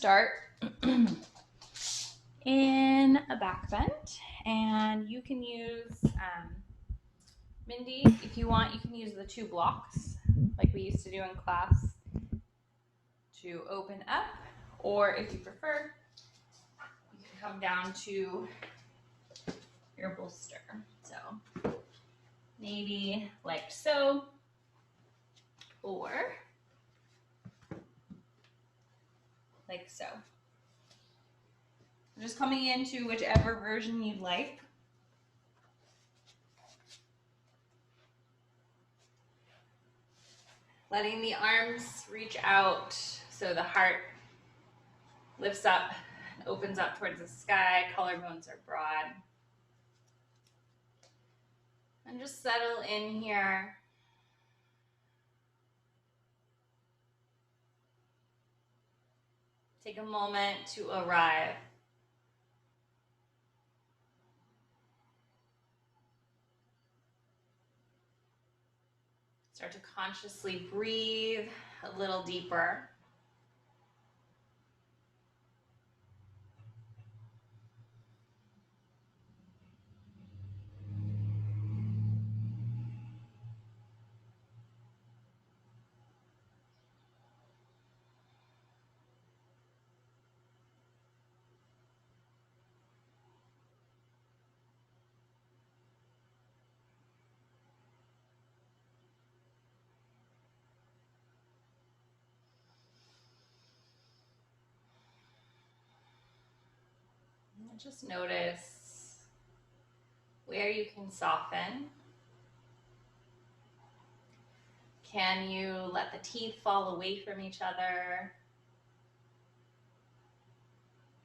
start in a back bend, and you can use, Mindy, if you want, you can use the 2 blocks like we used to do in class to open up, or if you prefer, you can come down to your bolster. So maybe like so, or like so. Just coming into whichever version you'd like. Letting the arms reach out so the heart lifts up, opens up towards the sky, collarbones are broad. And just settle in here. Take a moment to arrive. Start to consciously breathe a little deeper. And just notice where you can soften. Can you let the teeth fall away from each other?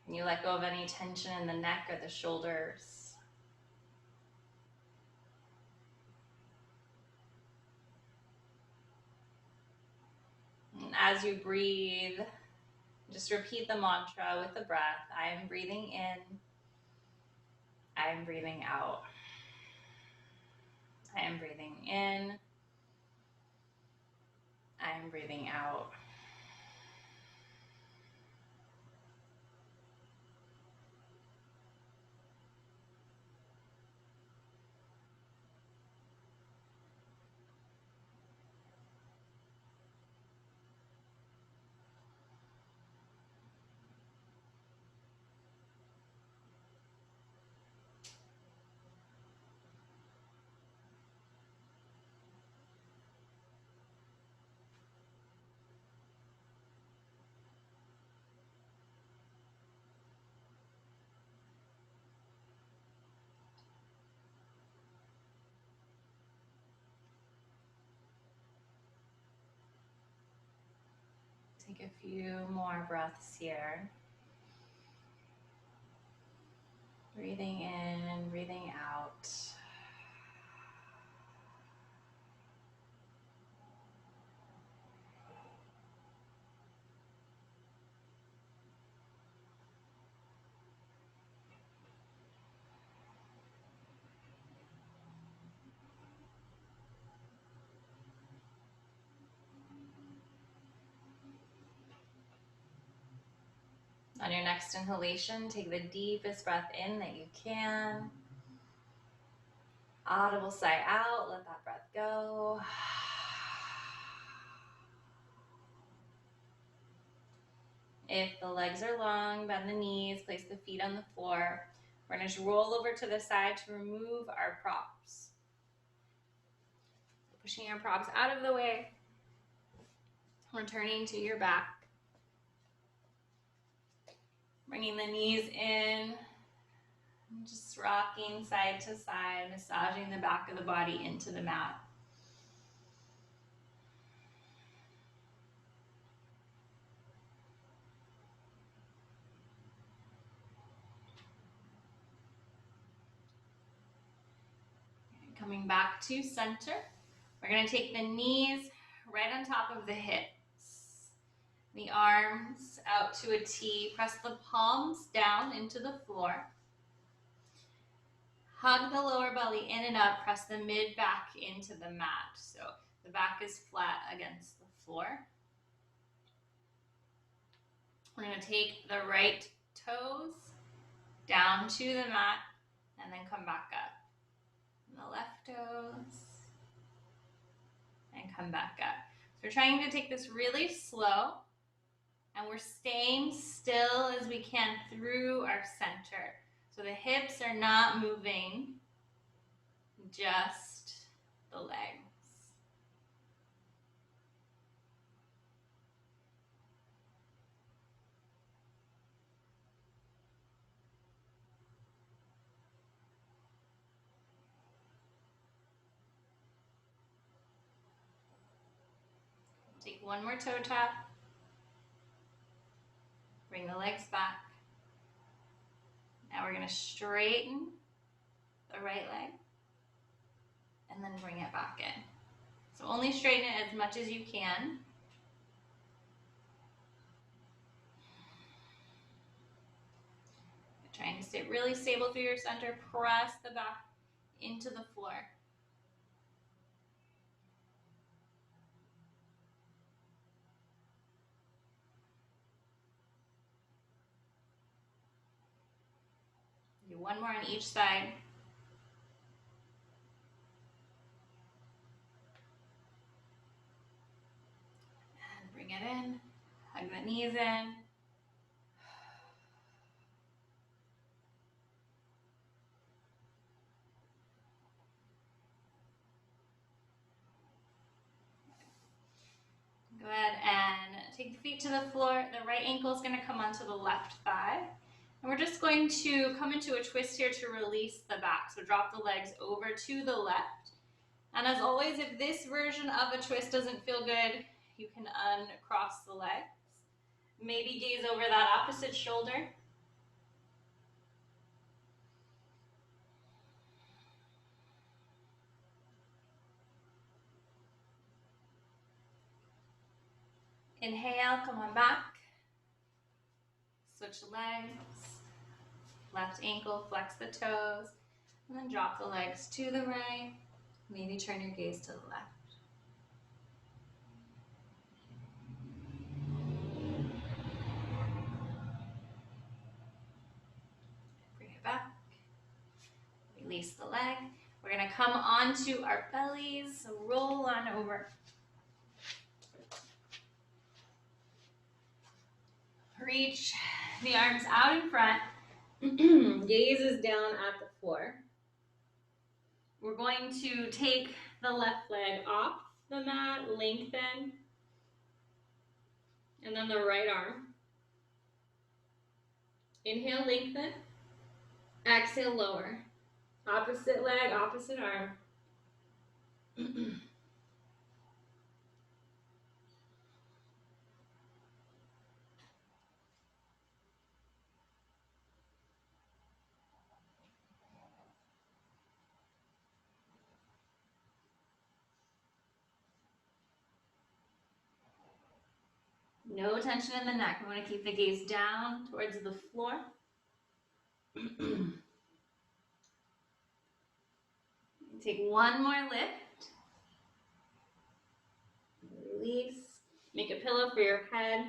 Can you let go of any tension in the neck or the shoulders? And as you breathe, just repeat the mantra with the breath. I am breathing in. I am breathing out. I am breathing in. I am breathing out. Take a few more breaths here. Breathing in, breathing out. On your next inhalation, take the deepest breath in that you can. Audible sigh out, let that breath go. If the legs are long, bend the knees, place the feet on the floor. We're going to just roll over to the side to remove our props. Pushing our props out of the way. Returning to your back. Bringing the knees in. Just rocking side to side, massaging the back of the body into the mat. Coming back to center. We're going to take the knees right on top of the hips. The arms out to a T. Press the palms down into the floor. Hug the lower belly in and up. Press the mid back into the mat. So the back is flat against the floor. We're going to take the right toes down to the mat and then come back up. And the left toes and come back up. So we're trying to take this really slow, and we're staying still as we can through our center. So the hips are not moving, just the legs. Take one more toe tap. Bring the legs back. Now we're going to straighten the right leg and then bring it back in. So only straighten it as much as you can. Trying to stay really stable through your center. Press the back into the floor. Do one more on each side. And bring it in. Hug the knees in. Go ahead and take the feet to the floor. The right ankle is going to come onto the left thigh. And we're just going to come into a twist here to release the back. So drop the legs over to the left. And as always, if this version of a twist doesn't feel good, you can uncross the legs. Maybe gaze over that opposite shoulder. Inhale, come on back. Switch legs. Left ankle, flex the toes. And then drop the legs to the right. Maybe turn your gaze to the left. Bring it back. Release the leg. We're going to come onto our bellies. So roll on over. Reach the arms out in front. Gaze is down at the floor. We're going to take the left leg off the mat, lengthen, and then the right arm. Inhale, lengthen. Exhale, lower. Opposite leg, opposite arm. No tension in the neck. We want to keep the gaze down towards the floor. Take one more lift. Release. Make a pillow for your head.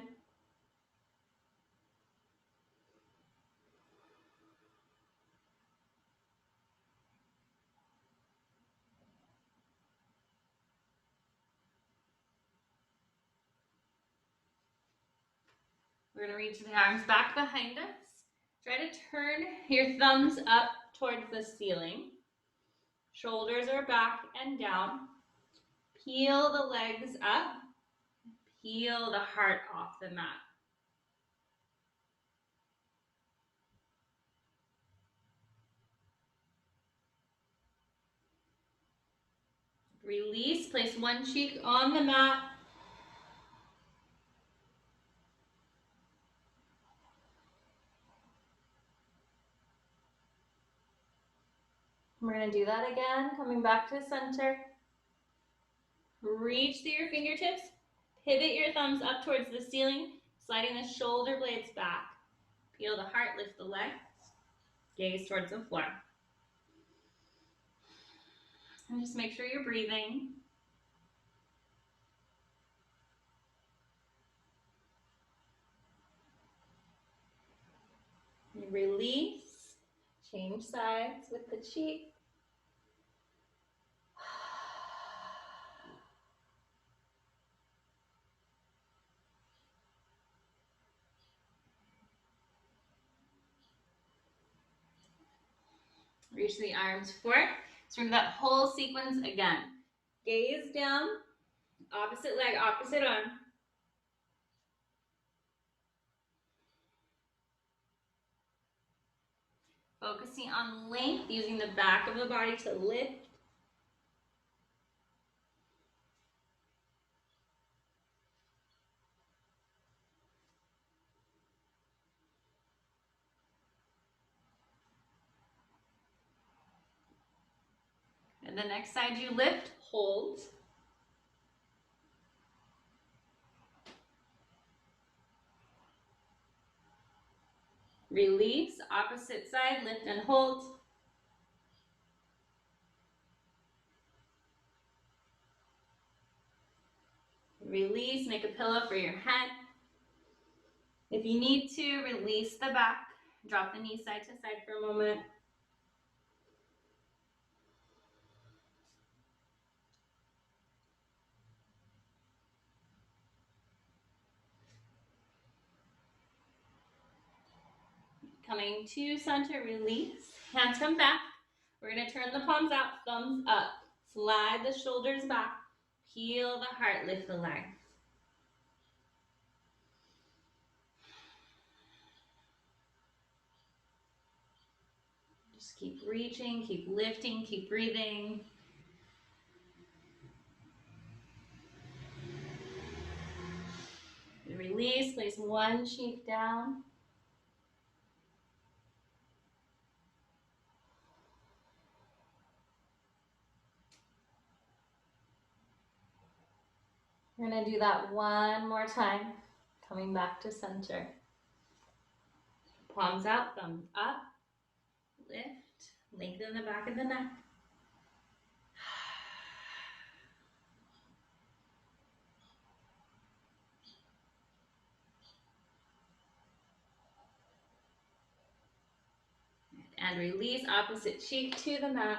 We're going to reach the arms back behind us. Try to turn your thumbs up towards the ceiling. Shoulders are back and down. Peel the legs up. Peel the heart off the mat. Release. Place one cheek on the mat. We're going to do that again, coming back to center. Reach through your fingertips. Pivot your thumbs up towards the ceiling, sliding the shoulder blades back. Peel the heart, lift the legs. Gaze towards the floor. And just make sure you're breathing. Release. Change sides with the cheek. Reach the arms forward. So remember that whole sequence again. Gaze down, opposite leg, opposite arm. Focusing on length, using the back of the body to lift. And the next side you lift, hold. Release, opposite side, lift and hold. Release, make a pillow for your head. If you need to, release the back. Drop the knees side to side for a moment. Coming to center, release. Hands come back. We're going to turn the palms out, thumbs up. Slide the shoulders back. Peel the heart, lift the leg. Just keep reaching, keep lifting, keep breathing. Release, place one cheek down. We're going to do that one more time. Coming back to center. Palms out, thumbs up. Lift, lengthen the back of the neck. And release, opposite cheek to the mat.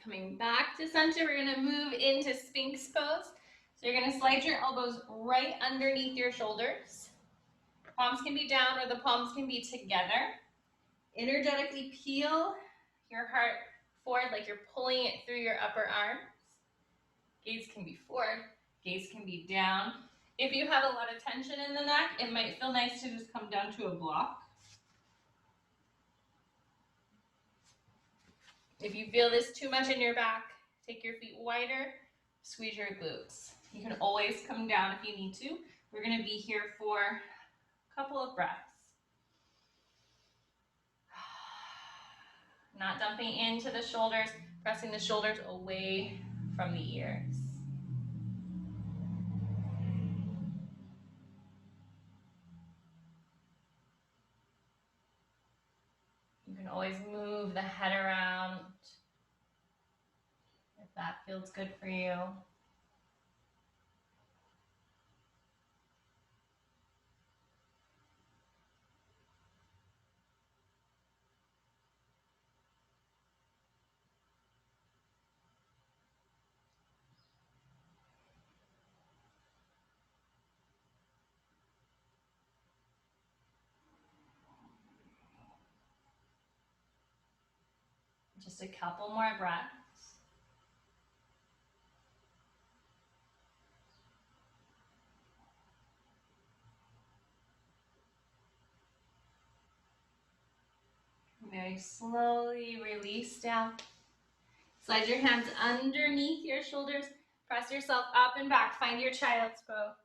Coming back to center, we're going to move into Sphinx pose. So you're going to slide your elbows right underneath your shoulders. Palms can be down or the palms can be together. Energetically peel your heart forward like you're pulling it through your upper arms. Gaze can be forward, gaze can be down. If you have a lot of tension in the neck, it might feel nice to just come down to a block. If you feel this too much in your back, take your feet wider, squeeze your glutes. You can always come down if you need to. We're going to be here for a couple of breaths. Not dumping into the shoulders, pressing the shoulders away from the ears. You can always move the head around if that feels good for you. Just a couple more breaths. Very slowly release down. Slide your hands underneath your shoulders. Press yourself up and back. Find your child's pose.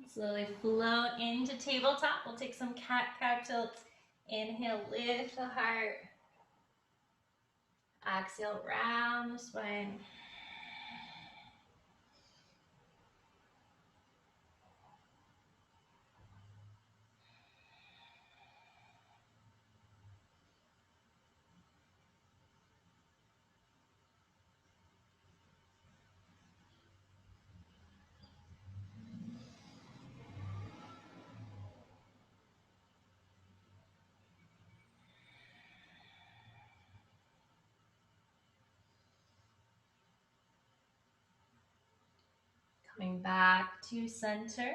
Slowly float into tabletop. We'll take some cat-cow tilt. Inhale, lift the heart. Exhale, round the spine. Coming back to center.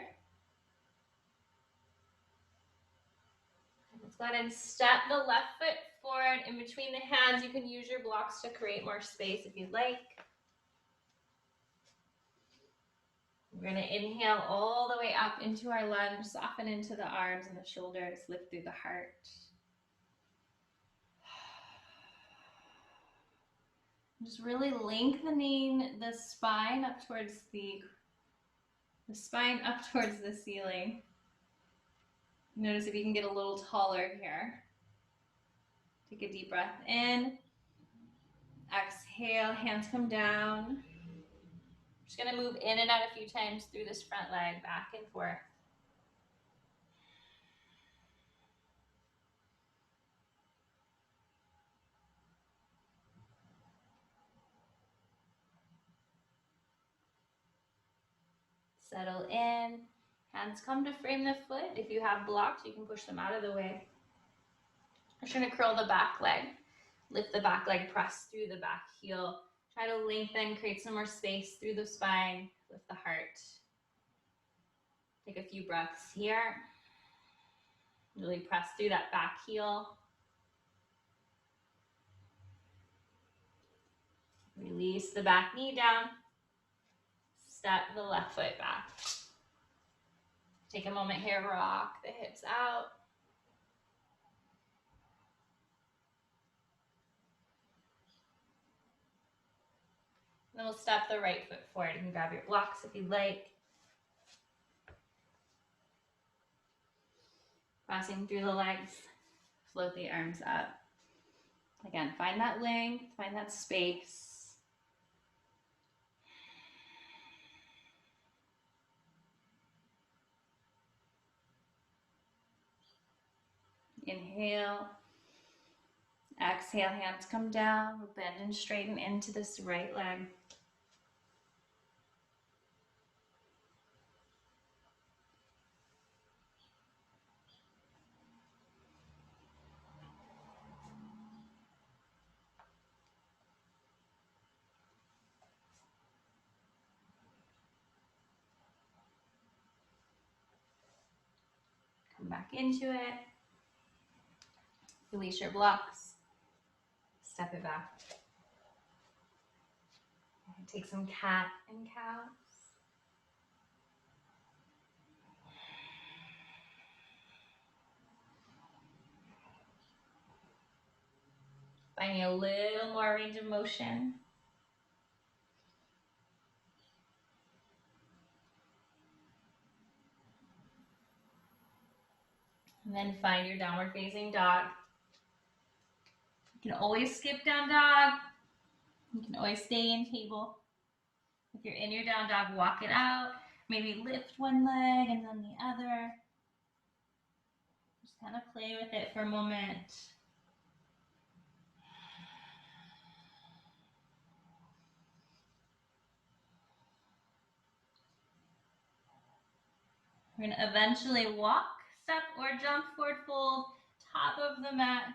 Let's go ahead and step the left foot forward in between the hands. You can use your blocks to create more space if you'd like. We're going to inhale all the way up into our lunge, soften into the arms and the shoulders, lift through the heart. Just really lengthening the spine up towards the ceiling. Notice if you can get a little taller here. Take a deep breath in. Exhale, hands come down. Just gonna move in and out a few times through this front leg, back and forth. Settle in. Hands come to frame the foot. If you have blocks, you can push them out of the way. We're just gonna curl the back leg. Lift the back leg, press through the back heel. Try to lengthen, create some more space through the spine. Lift the heart. Take a few breaths here. Really press through that back heel. Release the back knee down. Step the left foot back. Take a moment here, rock the hips out. Then we'll step the right foot forward. You can grab your blocks if you'd like. Crossing through the legs, float the arms up. Again, find that length, find that space. Inhale. Exhale, hands come down. We'll bend and straighten into this right leg. Come back into it. Release your blocks. Step it back. Take some cat and cows. Finding a little more range of motion. And then find your downward facing dog. You can always skip down dog. You can always stay in table. If you're in your down dog, walk it out. Maybe lift one leg and then the other. Just kind of play with it for a moment. We're going to eventually walk, step, or jump, forward fold, top of the mat.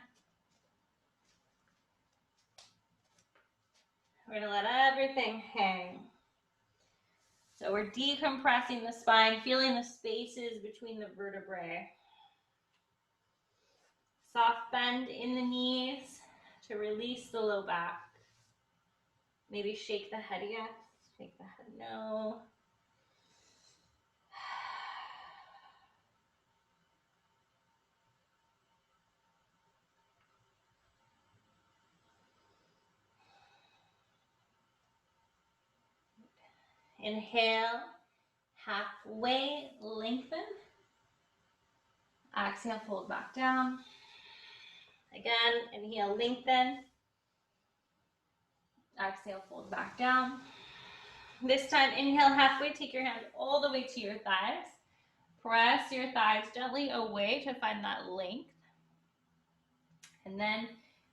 We're going to let everything hang. So we're decompressing the spine, feeling the spaces between the vertebrae. Soft bend in the knees to release the low back. Maybe shake the head yes, shake the head no. Inhale, Halfway lengthen. Exhale, fold back down. Again, inhale, lengthen. Exhale, fold back down. This time, inhale halfway, take your hands all the way to your thighs. Press your thighs gently away to find that length. And then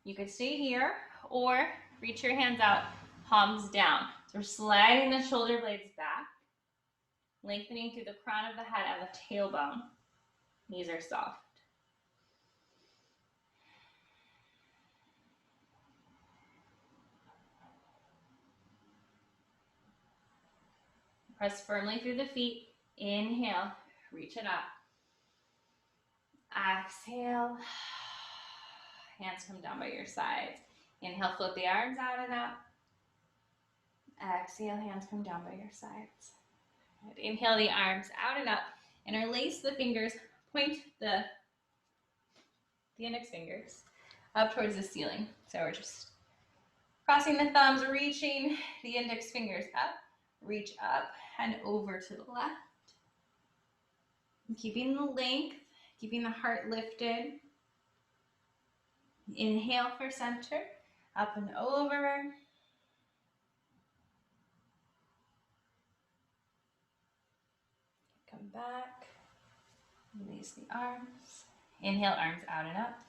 you could stay here or reach your hands out, palms down. So we're sliding the shoulder blades back, lengthening through the crown of the head and the tailbone. Knees are soft. Press firmly through the feet. Inhale, reach it up. Exhale, hands come down by your sides. Inhale, float the arms out and up. Exhale, hands come down by your sides. Good. Inhale the arms out and up. Interlace the fingers, point the index fingers up towards the ceiling. So we're just crossing the thumbs, reaching the index fingers up, reach up and over to the left. And keeping the length, keeping the heart lifted. Inhale for center, up and over. Come back, release the arms. Inhale, arms out and up.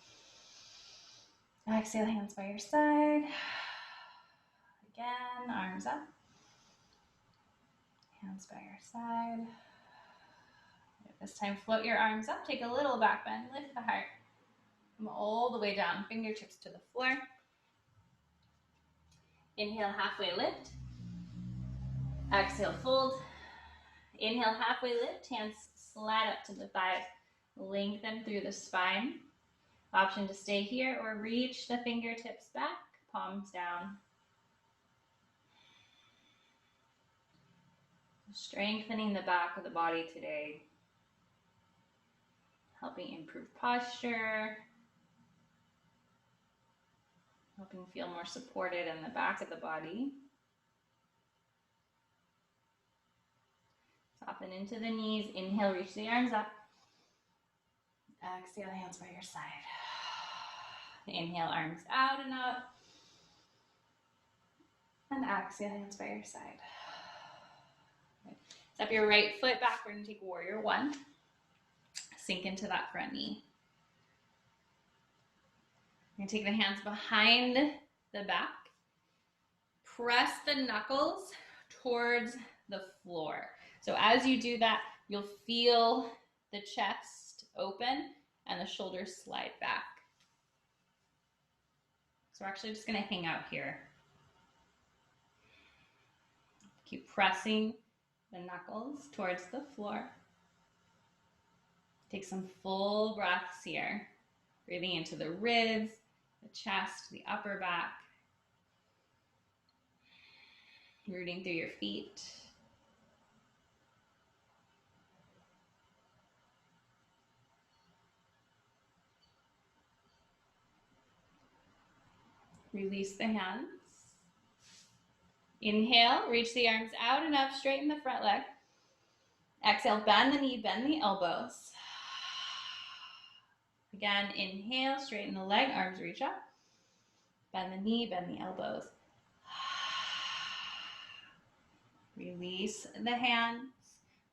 Exhale, hands by your side. Again, arms up. Hands by your side. This time, float your arms up. Take a little back bend. Lift the heart. Come all the way down. Fingertips to the floor. Inhale, halfway lift. Exhale, fold. Inhale, halfway lift. Hands slide up to the thighs. Lengthen through the spine. Option to stay here or reach the fingertips back. Palms down. Strengthening the back of the body today. Helping improve posture. Helping feel more supported in the back of the body. Soften into the knees. Inhale, reach the arms up. Exhale, hands by your side. Inhale, arms out and up. And exhale, hands by your side. Good. Step your right foot back. We're going to take warrior one. Sink into that front knee. You're going to take the hands behind the back. Press the knuckles towards the floor. So as you do that, you'll feel the chest open and the shoulders slide back. So we're actually just going to hang out here. Keep pressing the knuckles towards the floor. Take some full breaths here. Breathing into the ribs, the chest, the upper back. Rooting through your feet. Release the hands. Inhale, reach the arms out and up, straighten the front leg. Exhale, bend the knee, bend the elbows. Again, inhale, straighten the leg, arms reach up. Bend the knee, bend the elbows. Release the hands.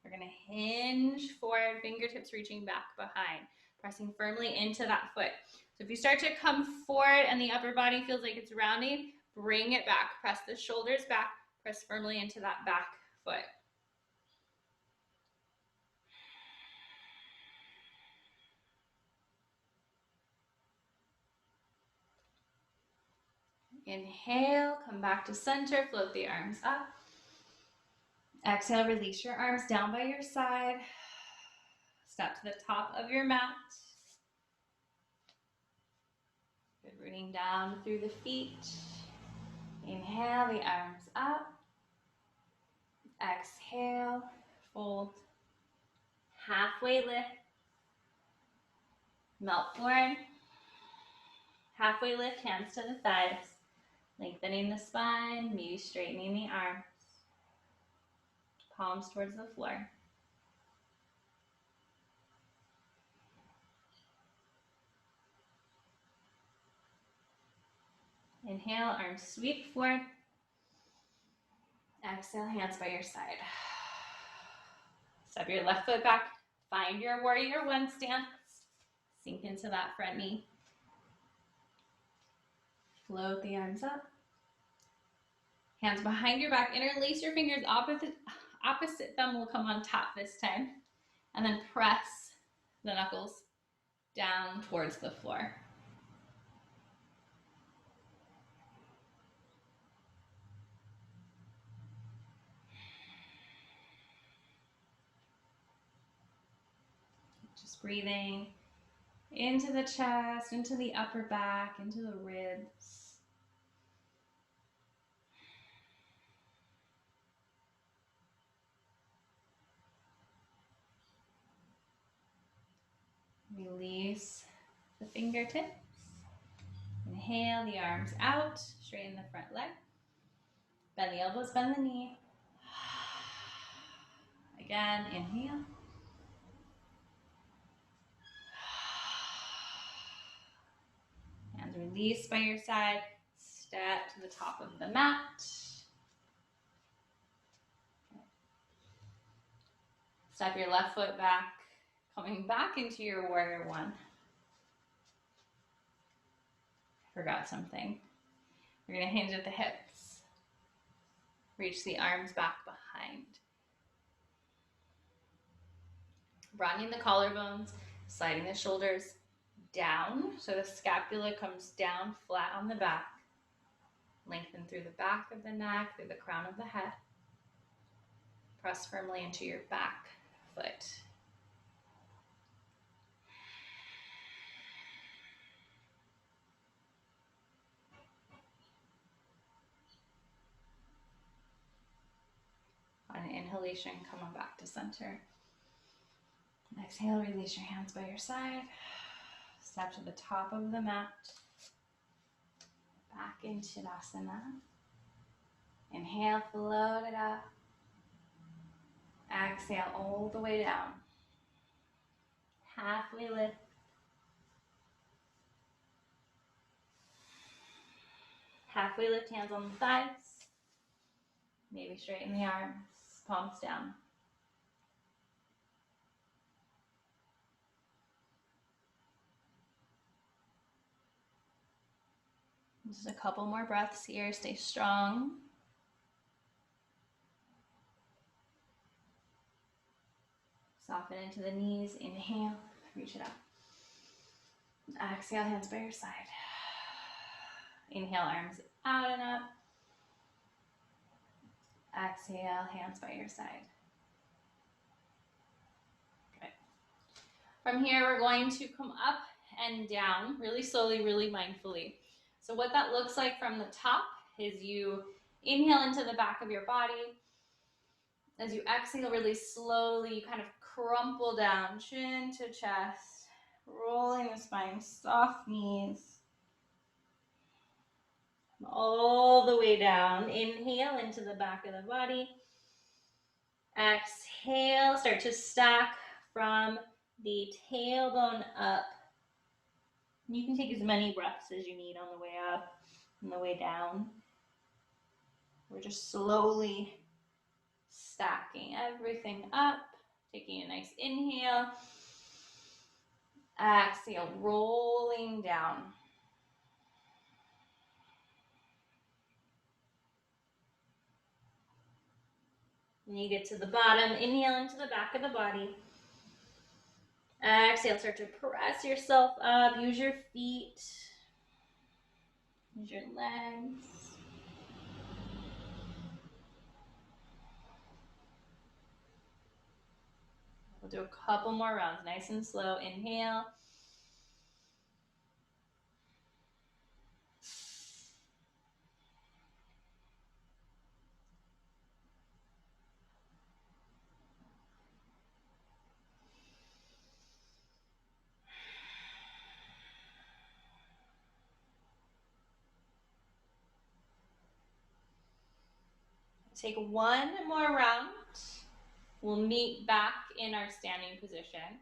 We're going to hinge forward, fingertips reaching back behind, pressing firmly into that foot. So if you start to come forward and the upper body feels like it's rounding, bring it back. Press the shoulders back, press firmly into that back foot. Inhale, come back to center, float the arms up. Exhale, release your arms down by your side. Step to the top of your mat. Good, rooting down through the feet. Inhale, the arms up. Exhale, fold. Halfway lift. Melt forward. Halfway lift, hands to the thighs. Lengthening the spine, maybe straightening the arms. Palms towards the floor. Inhale, arms sweep forward. Exhale, hands by your side. Step your left foot back. Find your warrior one stance. Sink into that front knee. Float the arms up. Hands behind your back. Interlace your fingers. Opposite thumb will come on top this time. And then press the knuckles down towards the floor. Just breathing into the chest, into the upper back, into the ribs. Release the fingertips. Inhale the arms out, straighten the front leg. Bend the elbows, bend the knee. Again, inhale. Hands release by your side. Step to the top of the mat. Step your left foot back, coming back into your warrior one. Forgot something. We're going to hinge at the hips. Reach the arms back behind. Broadening the collarbones, sliding the shoulders down so the scapula comes down flat on the back. Lengthen through the back of the neck, through the crown of the head. Press firmly into your back foot. On inhalation, come on back to center. Exhale, release your hands by your side. Step to the top of the mat. Back into Tadasana. Inhale, float it up. Exhale all the way down. Halfway lift. Halfway lift, hands on the thighs. Maybe straighten the arms, palms down. Just a couple more breaths here. Stay strong. Soften into the knees. Inhale, reach it up. Exhale, hands by your side. Inhale, arms out and up. Exhale, hands by your side. Good. From here, we're going to come up and down really slowly, really mindfully. So what that looks like from the top is you inhale into the back of your body. As you exhale really slowly, you kind of crumple down, chin to chest, rolling the spine, soft knees. All the way down. Inhale into the back of the body. Exhale, start to stack from the tailbone up. You can take as many breaths as you need on the way up and the way down. We're just slowly stacking everything up, taking a nice inhale. Exhale, rolling down. When you get to the bottom, inhale into the back of the body. Exhale, start to press yourself up. Use your feet. Use your legs. We'll do a couple more rounds, nice and slow. Inhale. Take one more round. We'll meet back in our standing position.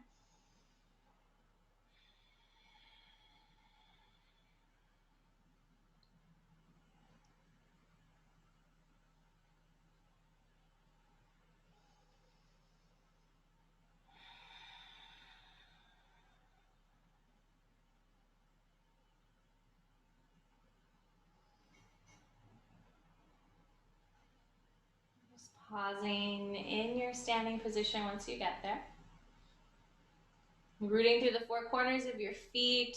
Pausing in your standing position once you get there. Rooting through the four corners of your feet.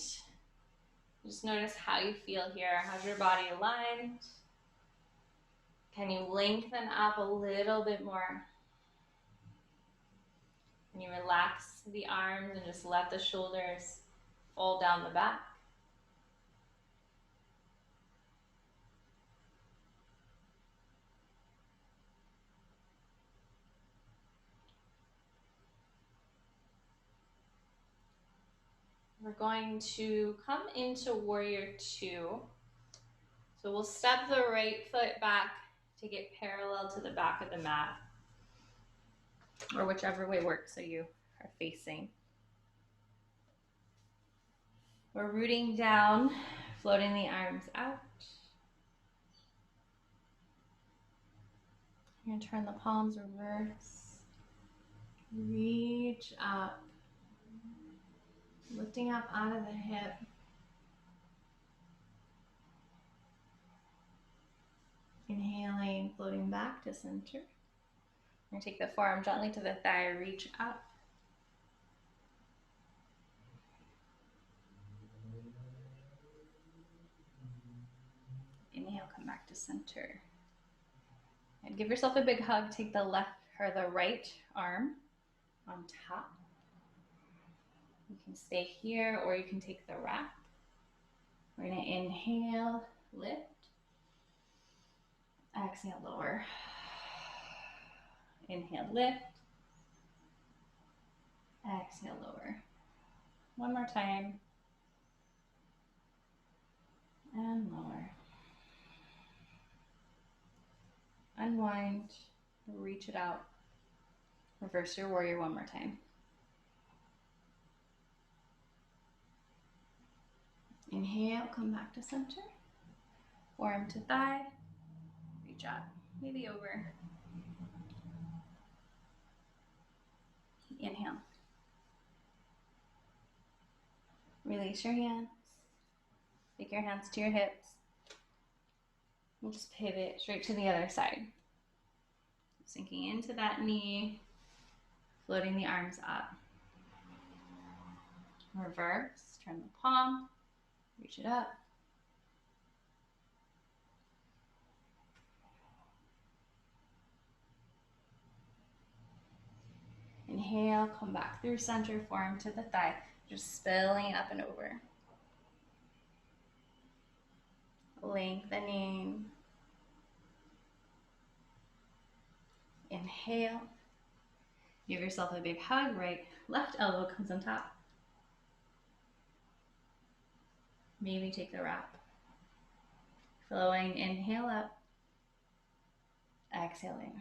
Just notice how you feel here. How's your body aligned? Can you lengthen up a little bit more? Can you relax the arms and just let the shoulders fall down the back? We're going to come into warrior two. So we'll step the right foot back to get parallel to the back of the mat, or whichever way works so you are facing. We're rooting down, floating the arms out. You're gonna turn the palms reverse. Reach up, lifting up out of the hip. Inhaling, floating back to center. We're gonna take the forearm gently to the thigh, reach up. Inhale, come back to center. And give yourself a big hug. Take the left or the right arm on top. You can stay here or you can take the wrap. We're gonna inhale, lift. Exhale, lower. Inhale, lift. Exhale, lower. One more time. And lower. Unwind, reach it out. Reverse your warrior one more time. Inhale, come back to center. Forearm to thigh. Reach up, maybe over. Inhale. Release your hands. Take your hands to your hips. We'll just pivot straight to the other side. Sinking into that knee, floating the arms up. Reverse, turn the palm, reach it up. Inhale, come back through center, forearm to the thigh, just spilling up and over. Lengthening. Inhale. Give yourself a big hug, right, left elbow comes on top. Maybe take the wrap. Flowing, inhale up. Exhaling.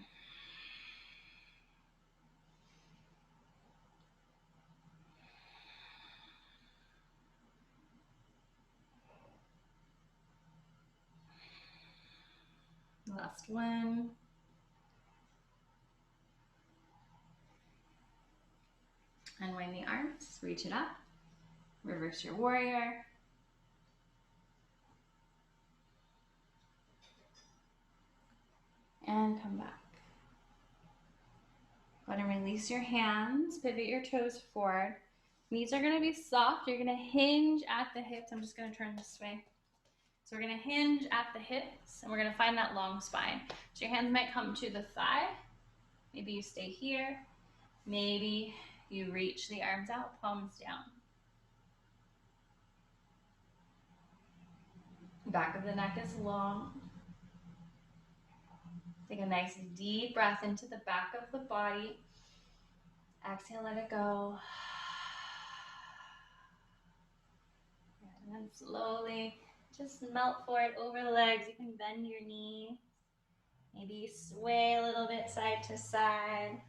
Last one. Unwind the arms, reach it up. Reverse your warrior. And come back. Go ahead and release your hands, pivot your toes forward. Knees are gonna be soft. You're gonna hinge at the hips. I'm just gonna turn this way. So we're gonna hinge at the hips and we're gonna find that long spine. So your hands might come to the thigh. Maybe you stay here. Maybe you reach the arms out, palms down. Back of the neck is long. Take a nice deep breath into the back of the body. Exhale, let it go. And then slowly just melt forward over the legs. You can bend your knees. Maybe sway a little bit side to side.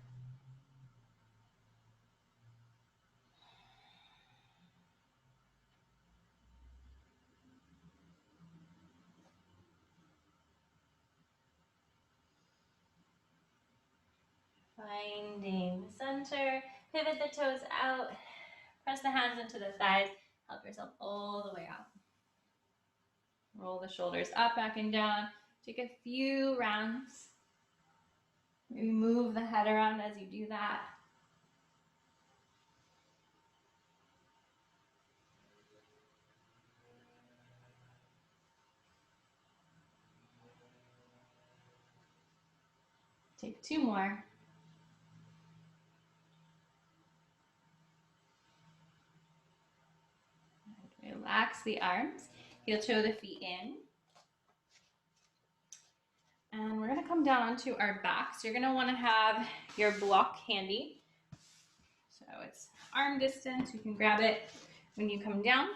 Finding the center, pivot the toes out, press the hands into the thighs, help yourself all the way out. Roll the shoulders up, back and down. Take a few rounds. Maybe move the head around as you do that. Take 2 more. Relax the arms. Heel toe the feet in. And we're gonna come down onto our back. So you're gonna wanna have your block handy. So it's arm distance, you can grab it when you come down.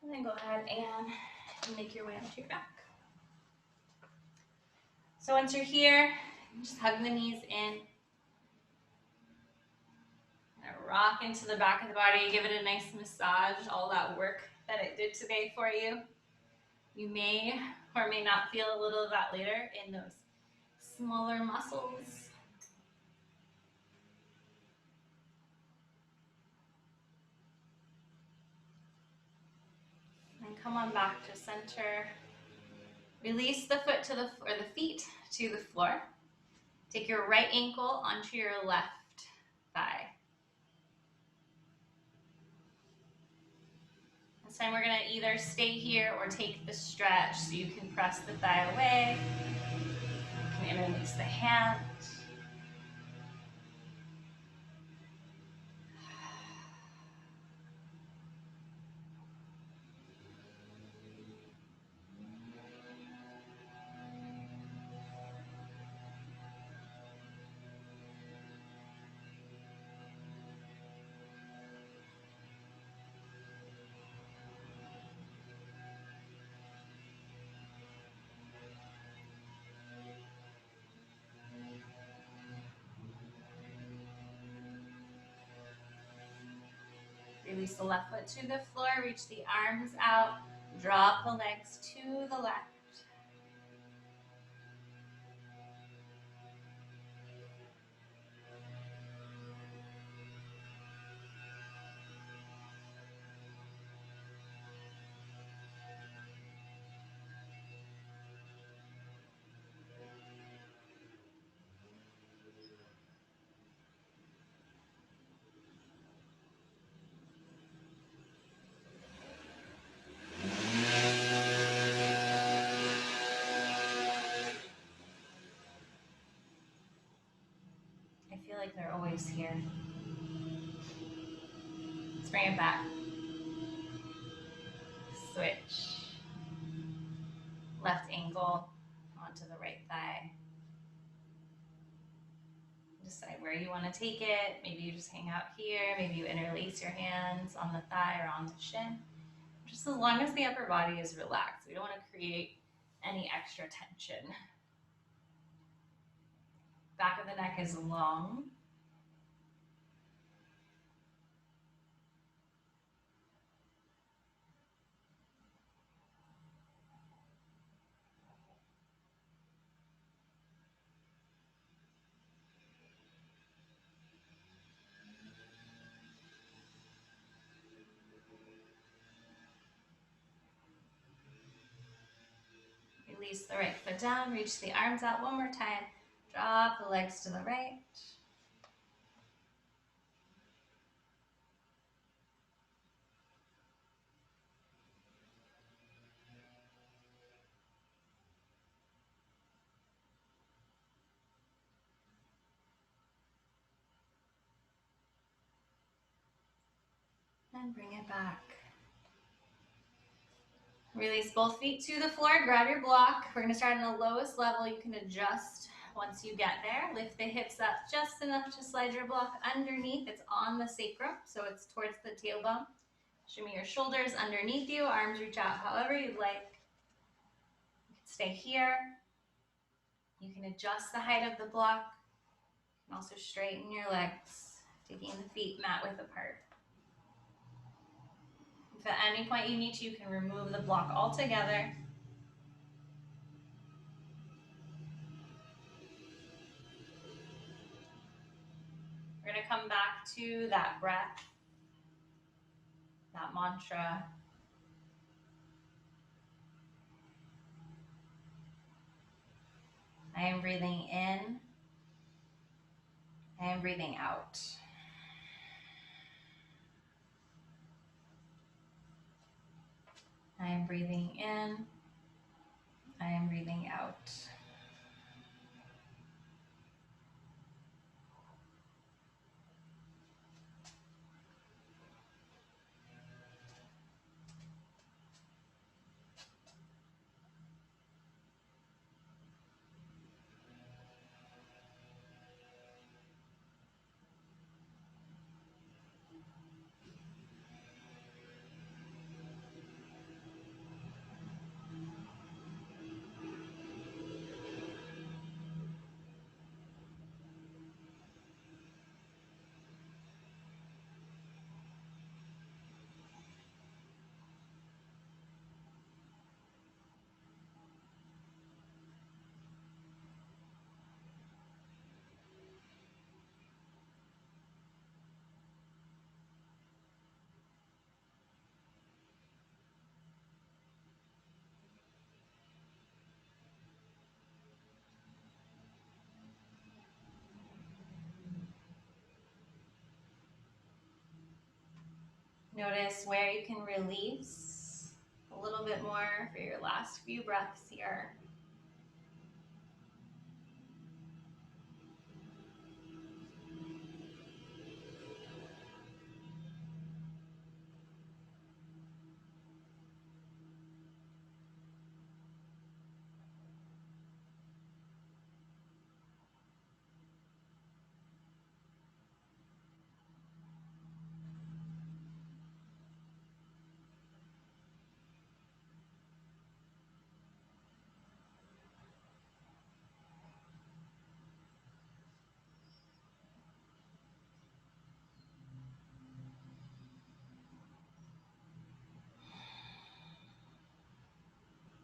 And then go ahead and make your way onto your back. So once you're here, just hug the knees in. Rock into the back of the body, give it a nice massage, all that work that it did today for you. You may or may not feel a little of that later in those smaller muscles. And come on back to center. Release the foot to the feet to the floor. Take your right ankle onto your left thigh. This time we're gonna either stay here or take the stretch, so you can press the thigh away. You can interlace the hand. Release the left foot to the floor, reach the arms out, drop the legs to the left. I feel like they're always here. Let's bring it back. Switch. Left ankle onto the right thigh. Decide where you want to take it. Maybe you just hang out here. Maybe you interlace your hands on the thigh or on the shin. Just as long as the upper body is relaxed. We don't want to create any extra tension. Back of the neck is long. Release the right foot down, reach the arms out one more time. Drop the legs to the right. And bring it back. Release both feet to the floor, grab your block. We're gonna start on the lowest level. You can adjust once you get there. Lift the hips up just enough to slide your block underneath. It's on the sacrum, so it's towards the tailbone. Shimmy your shoulders underneath you, arms reach out however you'd like. You can stay here. You can adjust the height of the block. You can also straighten your legs, taking the feet mat width apart. If at any point you need to, you can remove the block altogether. We're going to come back to that breath, that mantra. I am breathing in. I am breathing out. I am breathing in. I am breathing out. Notice where you can release a little bit more for your last few breaths here.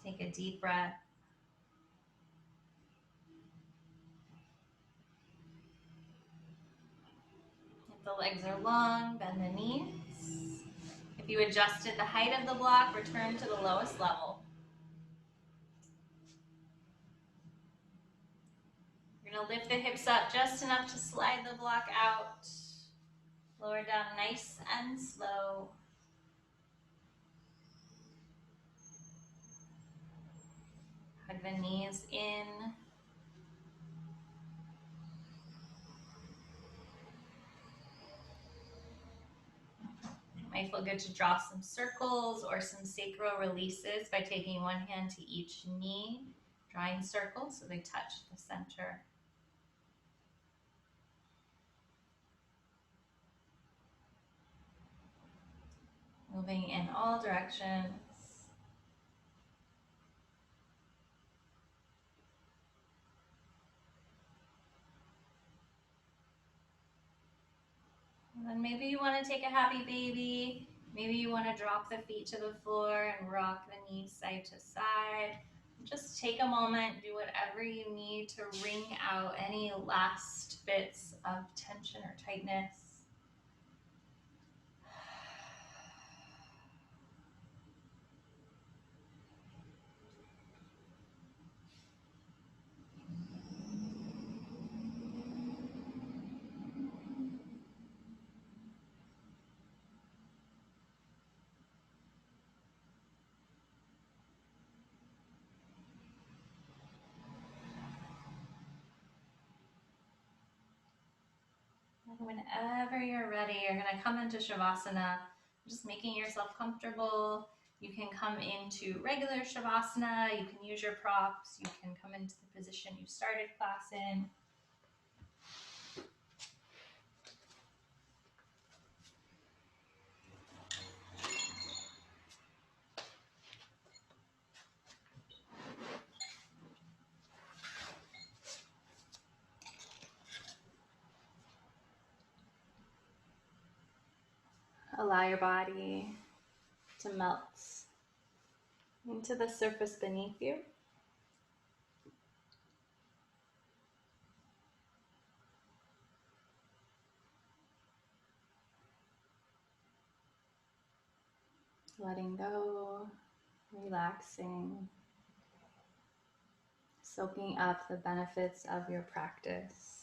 Take a deep breath. If the legs are long, bend the knees. If you adjusted the height of the block, return to the lowest level. You're going to lift the hips up just enough to slide the block out. Lower down nice and slow. Hug the knees in. It might feel good to draw some circles or some sacral releases by taking one hand to each knee, drawing circles so they touch the center. Moving in all directions. And then maybe you want to take a happy baby. Maybe you want to drop the feet to the floor and rock the knees side to side. Just take a moment, do whatever you need to wring out any last bits of tension or tightness. And whenever you're ready, you're going to come into Shavasana, just making yourself comfortable. You can come into regular Shavasana, you can use your props, you can come into the position you started class in. Allow your body to melt into the surface beneath you. Letting go, relaxing, soaking up the benefits of your practice.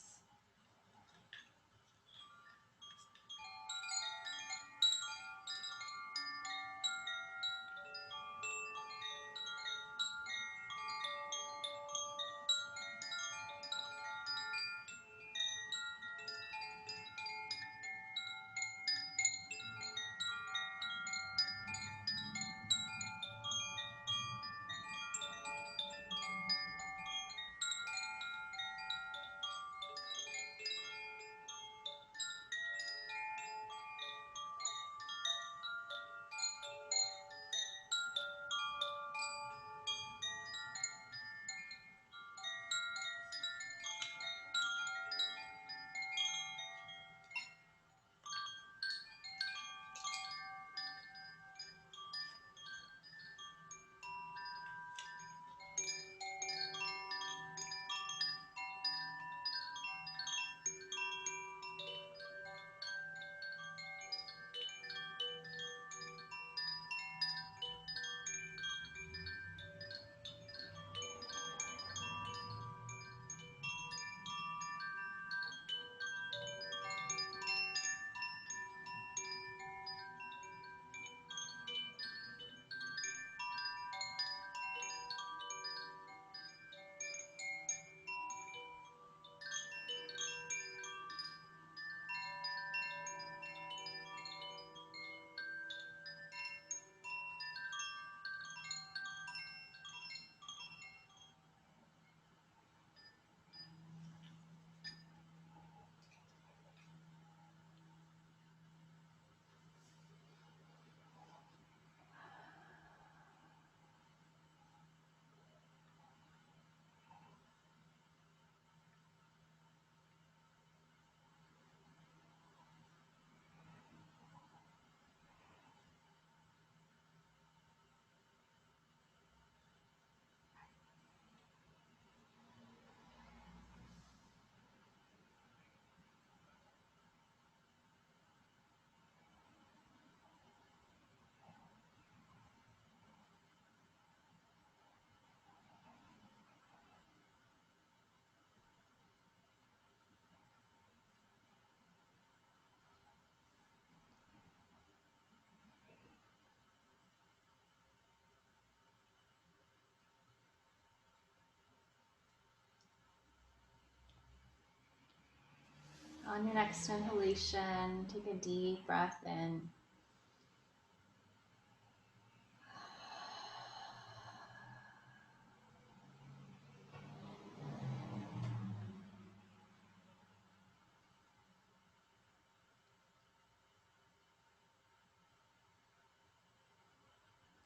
On your next inhalation, take a deep breath in.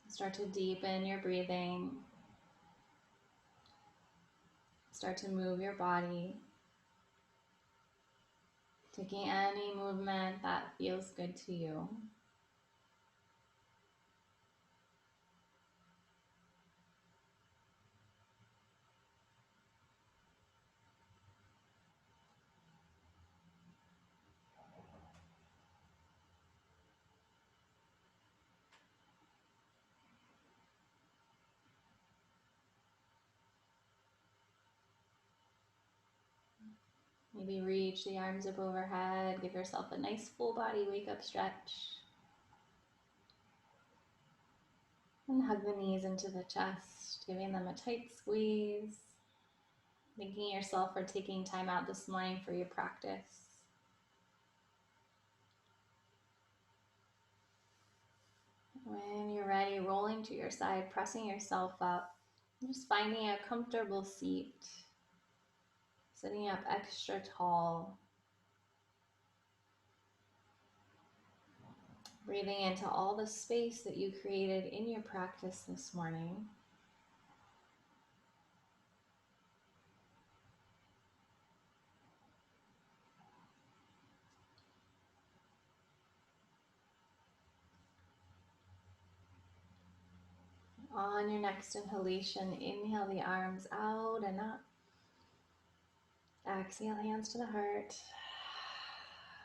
Start to deepen your breathing. Start to move your body, taking any movement that feels good to you. Maybe reach the arms up overhead. Give yourself a nice full body wake up stretch. And hug the knees into the chest, giving them a tight squeeze. Thanking yourself for taking time out this morning for your practice. When you're ready, rolling to your side, pressing yourself up. Just finding a comfortable seat. Sitting up extra tall. Breathing into all the space that you created in your practice this morning. On your next inhalation, inhale the arms out and up. Exhale, hands to the heart.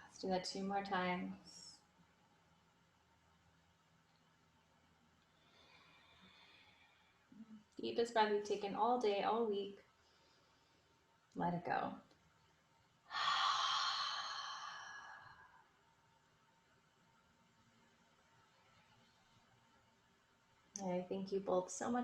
Let's do that 2 more times. Deepest breath you've taken all day, all week. Let it go. I thank you both so much